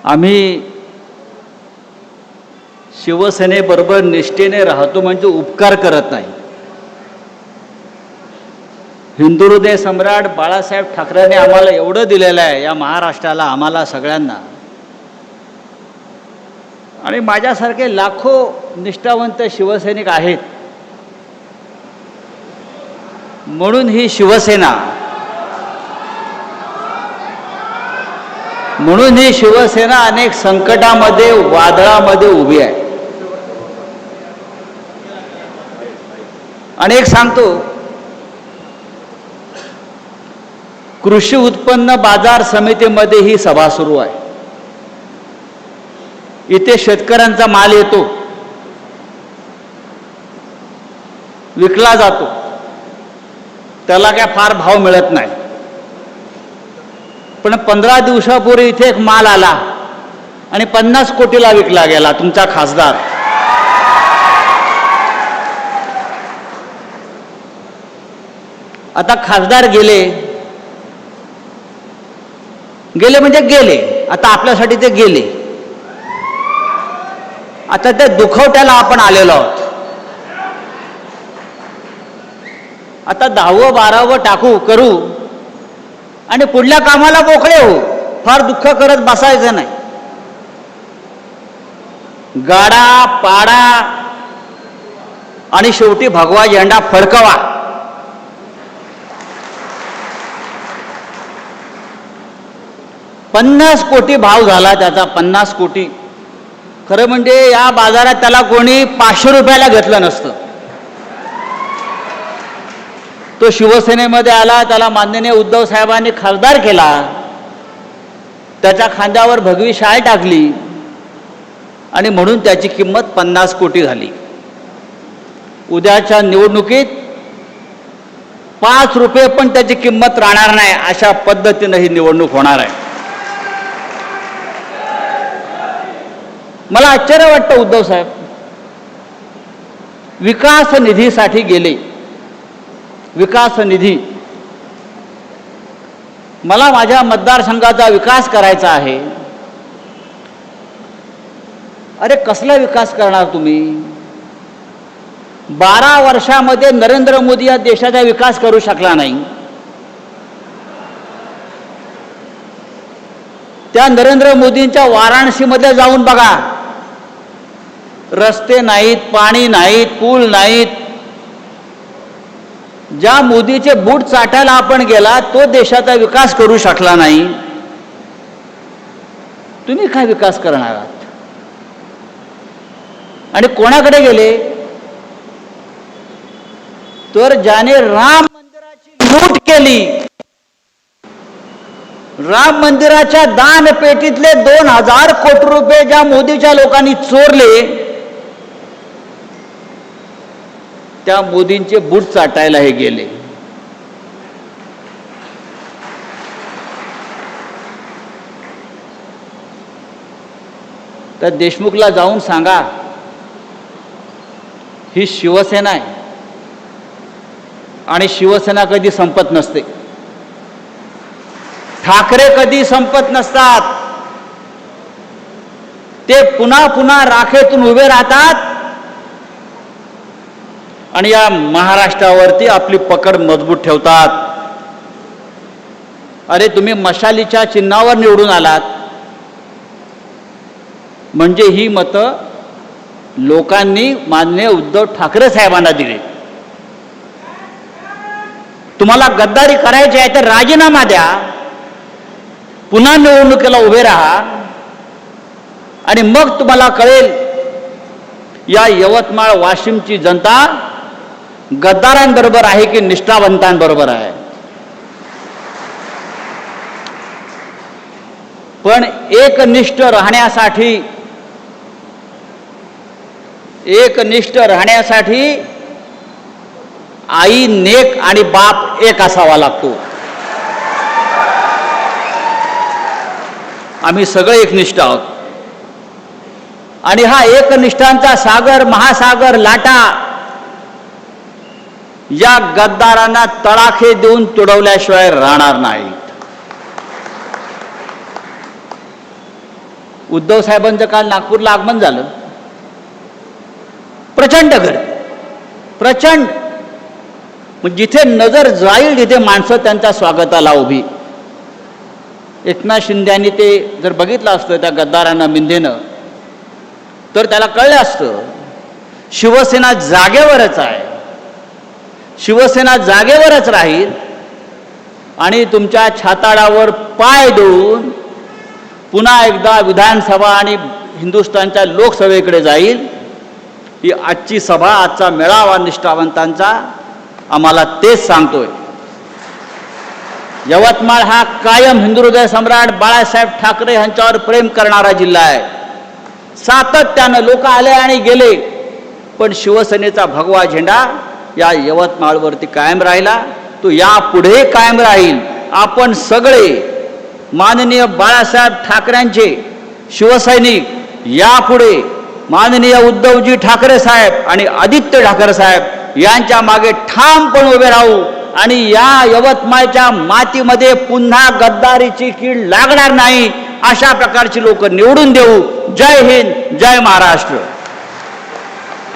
आम्ही शिवसेनेबरोबर निष्ठेने राहतो म्हणजे उपकार करत नाही. हिंदू हृदय सम्राट बाळासाहेब ठाकरेंनी आम्हाला एवढं दिलेलं आहे या महाराष्ट्राला, आम्हाला सगळ्यांना. आणि माझ्यासारखे लाखो निष्ठावंत शिवसैनिक आहेत. म्हणून ही शिवसेना, अनेक संकटामध्ये, वादळामध्ये उभी आहे. आणि एक सांगतो, कृषी उत्पन्न बाजार समितीमध्ये ही सभा सुरू आहे. इथे शेतकऱ्यांचा माल येतो, विकला जातो, त्याला काय फार भाव मिळत नाही. पण 15 दिवसापूर्वी इथे एक माल आला आणि 50 कोटीला विकला गेला. तुमचा खासदार आता खासदार गेले म्हणजे गेले. आता आपल्यासाठी ते गेले. आता त्या दुखवट्याला आपण आलेलो आहोत. आता 10वं 12वं करू आणि पुढल्या कामाला मोकळे हो. फार दुःख करत बसायचं नाही. गाडा पाडा आणि शेवटी भगवा झेंडा फडकवा. $50 कोटी भाव झाला त्याचा. 50 कोटी. खरं म्हणजे या बाजारात त्याला कोणी 500 रुपयाला घेतलं नसतं. तो शिवसेनेमध्ये आला, त्याला माननीय उद्धव साहेबांनी खासदार केला, त्याच्या खांद्यावर भगवी शाल टाकली आणि म्हणून त्याची किंमत 50 कोटी झाली. उद्याच्या निवडणुकीत 5 रुपये पण त्याची किंमत राहणार नाही. अशा पद्धतीनं ही निवडणूक होणार आहे. मला आश्चर्य वाटतं, उद्धव साहेब विकास निधीसाठी गेले. विकास निधी, मला माझ्या मतदारसंघाचा विकास करायचा आहे. अरे कसला विकास करणार तुम्ही? 12 वर्षामध्ये नरेंद्र मोदी या देशाचा विकास करू शकला नाही. त्या नरेंद्र मोदींच्या वाराणसीमध्ये जाऊन बघा. रस्ते नाहीत, पाणी नाहीत, पूल नाहीत. ज्या मोदीचे बूट चाटायला आपण गेला तो देशाचा विकास करू शकला नाही. तुम्ही काय विकास करणार आहात? आणि कोणाकडे गेले? तर ज्याने राम मंदिराची लूट केली, राम मंदिराच्या दानपेटीतले 2000 कोटी रुपये ज्या मोदीच्या लोकांनी चोरले, त्या मोदींचे बूट चाटायला हे गेले. तर देशमुखला जाऊन सांगा, ही शिवसेना आहे आणि शिवसेना कधी संपत नसते. ठाकरे कधी संपत नसतात. ते पुन्हा पुन्हा राखेतून उभे राहतात आणि या महाराष्ट्रावरती आपली पकड मजबूत ठेवतात. अरे तुम्ही मशालीच्या चिन्हावर निवडून आलात म्हणजे ही मतं लोकांनी माननीय उद्धव ठाकरे साहेबांना दिली. तुम्हाला गद्दारी करायची आहे तर राजीनामा द्या, पुन्हा निवडणुकीला उभे राहा आणि मग तुम्हाला कळेल या यवतमाळ वाशिमची जनता गद्दारांबरोबर आहे की निष्ठावंतांबरोबर आहे. पण एकनिष्ठ राहण्यासाठी आई नेक आणि बाप एक असावा लागतो. आम्ही सगळे एकनिष्ठ आहोत आणि हा एकनिष्ठांचा सागर, महासागर लाटा या गद्दारांना तडाखे देऊन तुडवल्याशिवाय राहणार नाहीत. उद्धव साहेबांचं काल नागपूरला आगमन झालं. प्रचंड गर्दी, प्रचंड. मग जिथे नजर जाईल तिथे माणसं त्यांच्या स्वागताला उभी. एकनाथ शिंदे यांनी ते जर बघितलं असतं त्या गद्दारांना, मिंदेनं, तर त्याला कळलं असतं शिवसेना जागेवरच आहे, शिवसेना जागेवरच राहील आणि तुमच्या छाताडावर पाय देऊन पुन्हा एकदा विधानसभा आणि हिंदुस्थानच्या लोकसभेकडे जाईल. ही आजची सभा, आजचा मेळावा निष्ठावंतांचा आम्हाला तेच सांगतोय. यवतमाळ हा कायम हिंदुहृदय सम्राट बाळासाहेब ठाकरे यांच्यावर प्रेम करणारा जिल्हा आहे. सातत्यानं लोक आले आणि गेले, पण शिवसेनेचा भगवा झेंडा या यवतमाळवरती कायम राहिला. तो यापुढे कायम राहील. आपण सगळे माननीय बाळासाहेब ठाकरेंचे शिवसैनिक यापुढे माननीय उद्धवजी ठाकरे साहेब आणि आदित्य ठाकरे साहेब यांच्या मागे ठामपणे उभे राहू आणि या यवतमाळच्या मातीमध्ये पुन्हा गद्दारीची कीड लागणार नाही अशा प्रकारची लोक निवडून देऊ. जय हिंद, जय महाराष्ट्र.